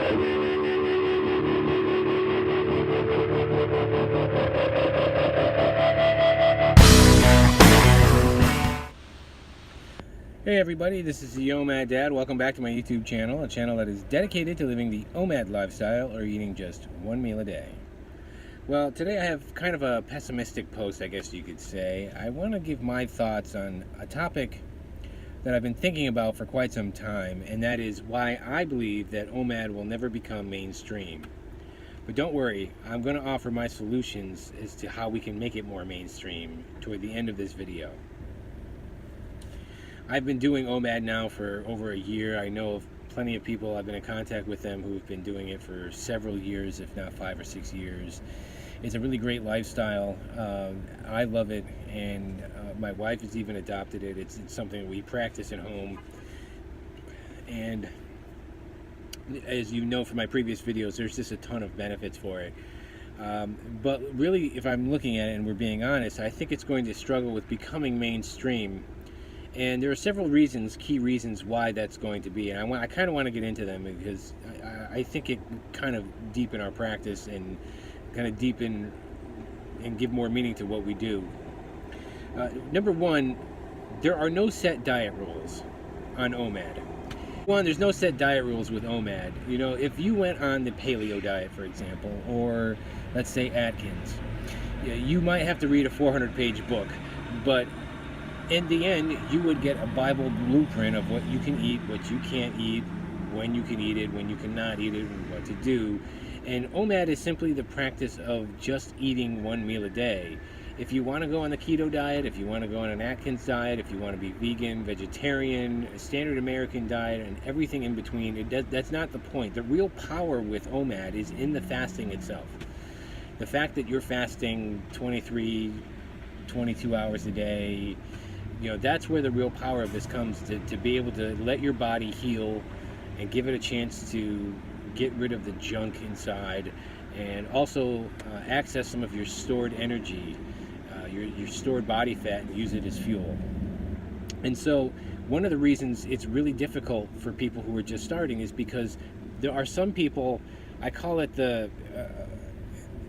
Hey everybody, this is the OMAD Dad. Welcome back to my YouTube channel, a channel that is dedicated to living the OMAD lifestyle or eating just one meal a day. Well, today I have kind of a pessimistic post, I guess you could say. I want to give my thoughts on a topic that I've been thinking about for quite some time, and that is why I believe that OMAD will never become mainstream. But don't worry, I'm going to offer my solutions as to how we can make it more mainstream toward the end of this video. I've been doing OMAD now for over a year. I know of plenty of people, I've been in contact with them who've been doing it for several years, if not 5 or 6 years. It's a really great lifestyle. I love it, and my wife has even adopted it. It's something we practice at home. And as you know from my previous videos, there's just a ton of benefits for it. But really, if I'm looking at it and we're being honest, I think it's going to struggle with becoming mainstream. And there are several reasons, key reasons why that's going to be. And I kind of want to get into them because I think it kind of deepen our practice and kind of deepen and give more meaning to what we do. Number one, there are no set diet rules on OMAD. One, there's no set diet rules with OMAD. You know, if you went on the paleo diet, for example, or let's say Atkins, you might have to read a 400-page book, but in the end, you would get a Bible blueprint of what you can eat, what you can't eat, when you can eat it, when you cannot eat it, and what to do. And OMAD is simply the practice of just eating one meal a day. If you want to go on the keto diet, if you want to go on an Atkins diet, if you want to be vegan, vegetarian, a standard American diet, and everything in between, that's not the point. The real power with OMAD is in the fasting itself. The fact that you're fasting 23, 22 hours a day, you know, that's where the real power of this comes, to be able to let your body heal and give it a chance to get rid of the junk inside, and also access some of your stored energy, your stored body fat, and use it as fuel. And so one of the reasons it's really difficult for people who are just starting is because there are some people, I call it the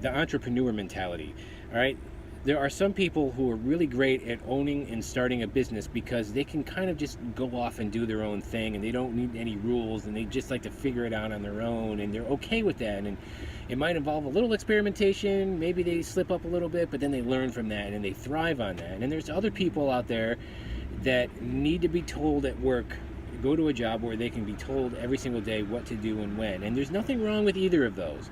entrepreneur mentality, all right? There are some people who are really great at owning and starting a business because they can kind of just go off and do their own thing, and they don't need any rules, and they just like to figure it out on their own, and they're okay with that. And it might involve a little experimentation, maybe they slip up a little bit, but then they learn from that and they thrive on that. And there's other people out there that need to be told at work, go to a job where they can be told every single day what to do and when. And there's nothing wrong with either of those.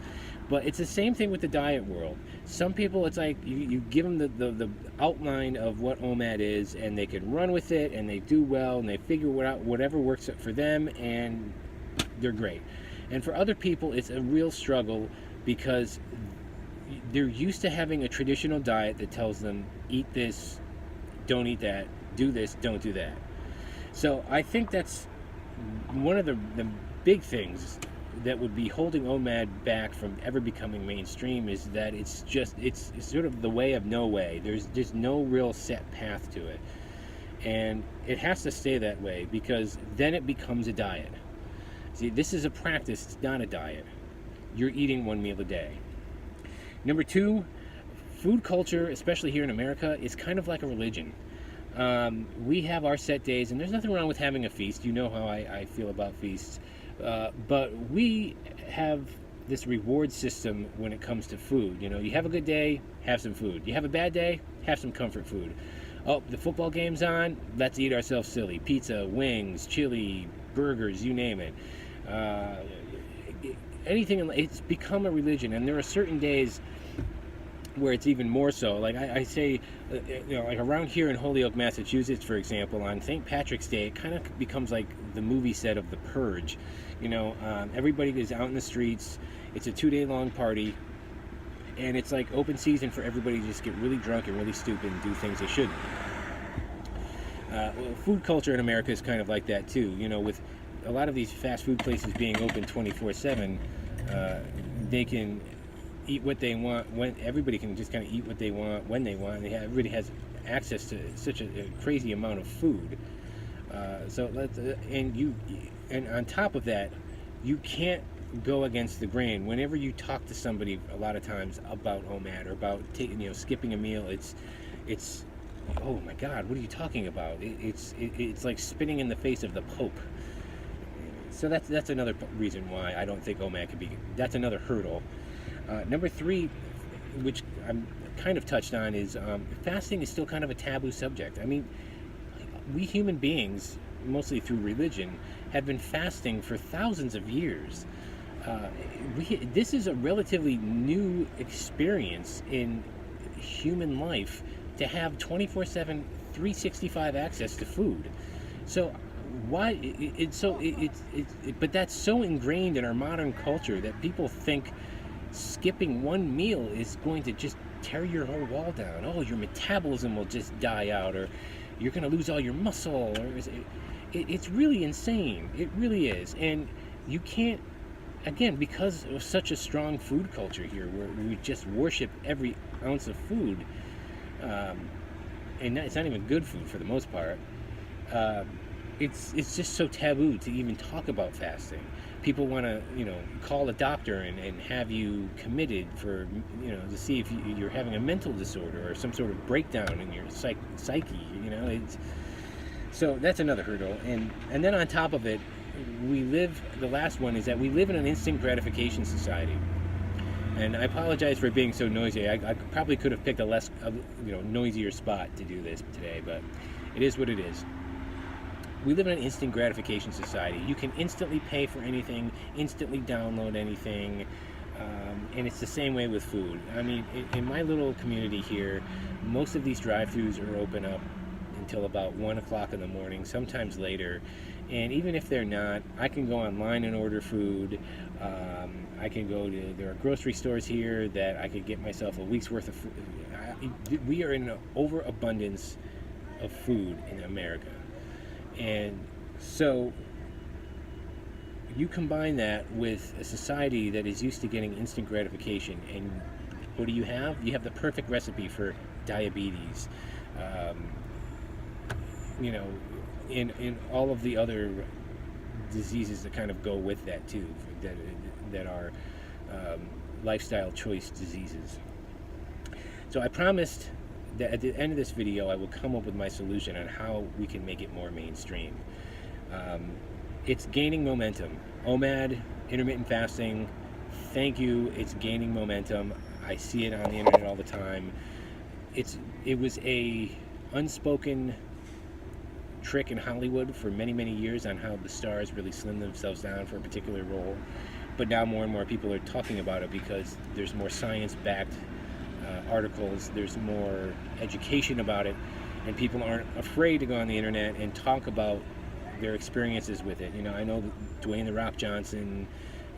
But it's the same thing with the diet world. Some people, it's like you give them the outline of what OMAD is, and they can run with it, and they do well, and they figure out whatever works for them, and they're great. And for other people, it's a real struggle because they're used to having a traditional diet that tells them, eat this, don't eat that, do this, don't do that. So I think that's one of the big things that would be holding OMAD back from ever becoming mainstream, is that it's sort of the way of no way. There's just no real set path to it, and it has to stay that way, because then it becomes a diet. See, this is a practice, it's not a diet. You're eating one meal a day. Number two, food culture, especially here in America, is kind of like a religion. We have our set days, and there's nothing wrong with having a feast. You know how I feel about feasts. But we have this reward system when it comes to food. You know, you have a good day, have some food. You have a bad day, have some comfort food. Oh, the football game's on, let's eat ourselves silly. Pizza, wings, chili, burgers, you name it. Anything, it's become a religion, and there are certain days where it's even more so. Like I say, you know, like around here in Holyoke, Massachusetts, for example, on St. Patrick's Day, it kind of becomes like the movie set of The Purge. You know, everybody is out in the streets. It's a 2-day-long party, and it's like open season for everybody to just get really drunk and really stupid and do things they shouldn't. Food culture in America is kind of like that too. You know, with a lot of these fast food places being open 24/7, they can eat what they want, when everybody can just kind of eat what they want when they want. Everybody has access to such a crazy amount of food. And on top of that, you can't go against the grain. Whenever you talk to somebody, a lot of times about OMAD or about skipping a meal, it's oh my God, what are you talking about? It's like spitting in the face of the Pope. So that's another reason why I don't think OMAD could be. That's another hurdle. Number three, which I'm kind of touched on, is fasting is still kind of a taboo subject. I mean, we human beings, mostly through religion, have been fasting for thousands of years. This is a relatively new experience in human life to have 24/7, 365 access to food. So why but that's so ingrained in our modern culture that people think skipping one meal is going to just tear your whole wall down. Oh, your metabolism will just die out, or you're going to lose all your muscle, or it's really insane. It really is. And you can't, again, because of such a strong food culture here where we just worship every ounce of food, and it's not even good food for the most part. It's just so taboo to even talk about fasting. People want to call a doctor and have you committed for to see if you're having a mental disorder or some sort of breakdown in your psyche. So that's another hurdle. And then on top of it, the last one is that we live in an instant gratification society. And I apologize for being so noisy. I probably could have picked a less noisier spot to do this today, but it is what it is. We live in an instant gratification society. You can instantly pay for anything, instantly download anything, and it's the same way with food. I mean, in my little community here, most of these drive-thrus are open up until about 1 o'clock in the morning, sometimes later. And even if they're not, I can go online and order food. I can there are grocery stores here that I could get myself a week's worth of food. We are in an overabundance of food in America. And so you combine that with a society that is used to getting instant gratification, and what do you have? You have the perfect recipe for diabetes, in all of the other diseases that kind of go with that too, that are lifestyle choice diseases. So I promised that at the end of this video I will come up with my solution on how we can make it more mainstream. It's gaining momentum. OMAD, intermittent fasting, thank you, it's gaining momentum. I see it on the internet all the time. It was a unspoken trick in Hollywood for many, many years on how the stars really slim themselves down for a particular role, but now more and more people are talking about it because there's more science-backed articles, there's more education about it, and people aren't afraid to go on the internet and talk about their experiences with it. I know Dwayne "The Rock" Johnson,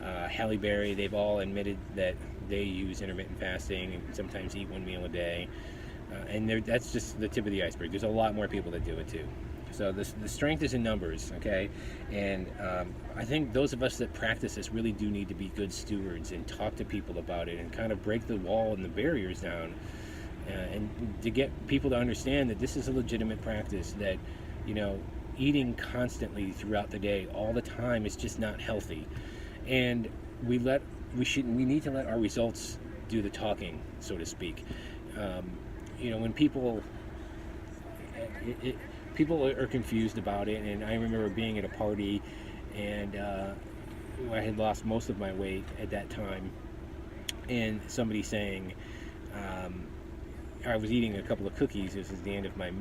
Halle Berry, they've all admitted that they use intermittent fasting and sometimes eat one meal a day, and that's just the tip of the iceberg. There's a lot more people that do it too. So the strength is in numbers, okay? And I think those of us that practice this really do need to be good stewards and talk to people about it and kind of break the wall and the barriers down, and to get people to understand that this is a legitimate practice, that eating constantly throughout the day all the time is just not healthy. And we need to let our results do the talking, so to speak. When people are confused about it, and I remember being at a party, and I had lost most of my weight at that time, and somebody saying, I was eating a couple of cookies, this is the end of my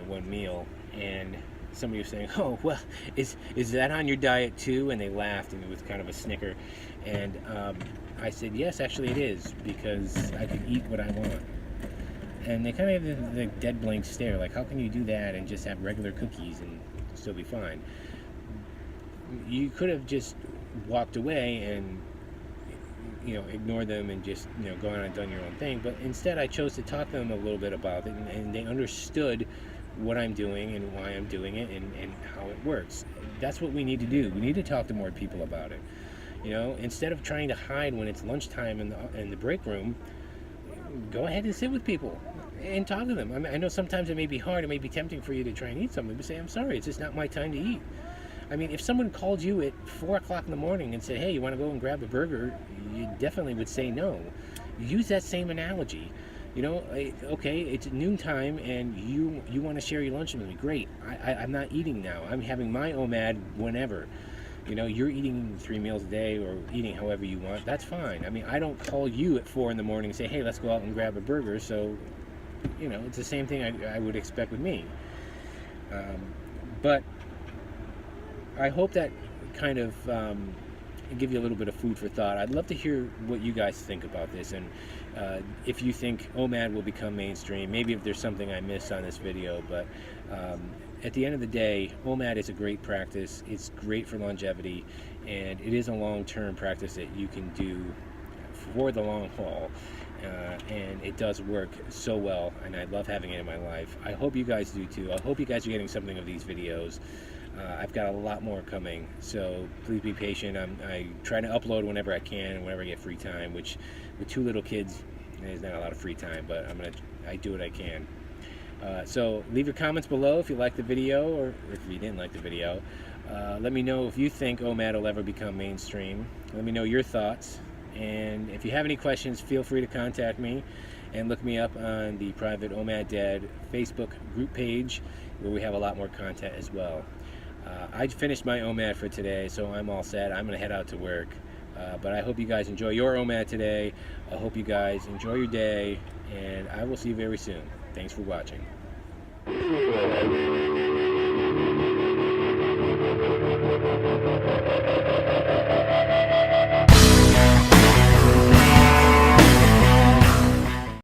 one meal, and somebody was saying, "Oh, well, is that on your diet too?" And they laughed, and it was kind of a snicker, and I said, "Yes, actually it is, because I can eat what I want." And they kind of have the dead blank stare, like, how can you do that and just have regular cookies and still be fine? You could have just walked away and ignored them and just gone on and done your own thing, but instead I chose to talk to them a little bit about it, and they understood what I'm doing and why I'm doing it and how it works. That's what we need to do. We need to talk to more people about it. Instead of trying to hide when it's lunchtime in the break room, go ahead and sit with people and talk to them. I know sometimes it may be hard, it may be tempting for you to try and eat something, but say, "I'm sorry, it's just not my time to eat. I mean, if someone called you at 4 o'clock in the morning and said, hey, you want to go and grab a burger, you definitely would say no. Use that same analogy. You know, okay, it's noontime and you want to share your lunch with me. Great. I'm not eating now. I'm having my OMAD whenever. You know, you're eating 3 meals a day or eating however you want. That's fine. I mean, I don't call you at 4 in the morning and say, hey, let's go out and grab a burger. So, you know, it's the same thing I would expect with me. But I hope that kind of give you a little bit of food for thought. I'd love to hear what you guys think about this, and if you think OMAD will become mainstream, maybe if there's something I missed on this video. But at the end of the day, OMAD is a great practice. It's great for longevity, and it is a long-term practice that you can do for the long haul. And it does work so well, and I love having it in my life. I hope you guys do too. I hope you guys are getting something of these videos. I've got a lot more coming, so please be patient. I try to upload whenever I can and whenever I get free time, which with 2 little kids, there's not a lot of free time, but I do what I can. So leave your comments below if you liked the video, or if you didn't like the video. Let me know if you think OMAD will ever become mainstream. Let me know your thoughts. And if you have any questions, feel free to contact me and look me up on the private OMAD Dad Facebook group page, where we have a lot more content as well. I finished my OMAD for today, so I'm all set. I'm going to head out to work. But I hope you guys enjoy your OMAD today. I hope you guys enjoy your day, and I will see you very soon. Thanks for watching.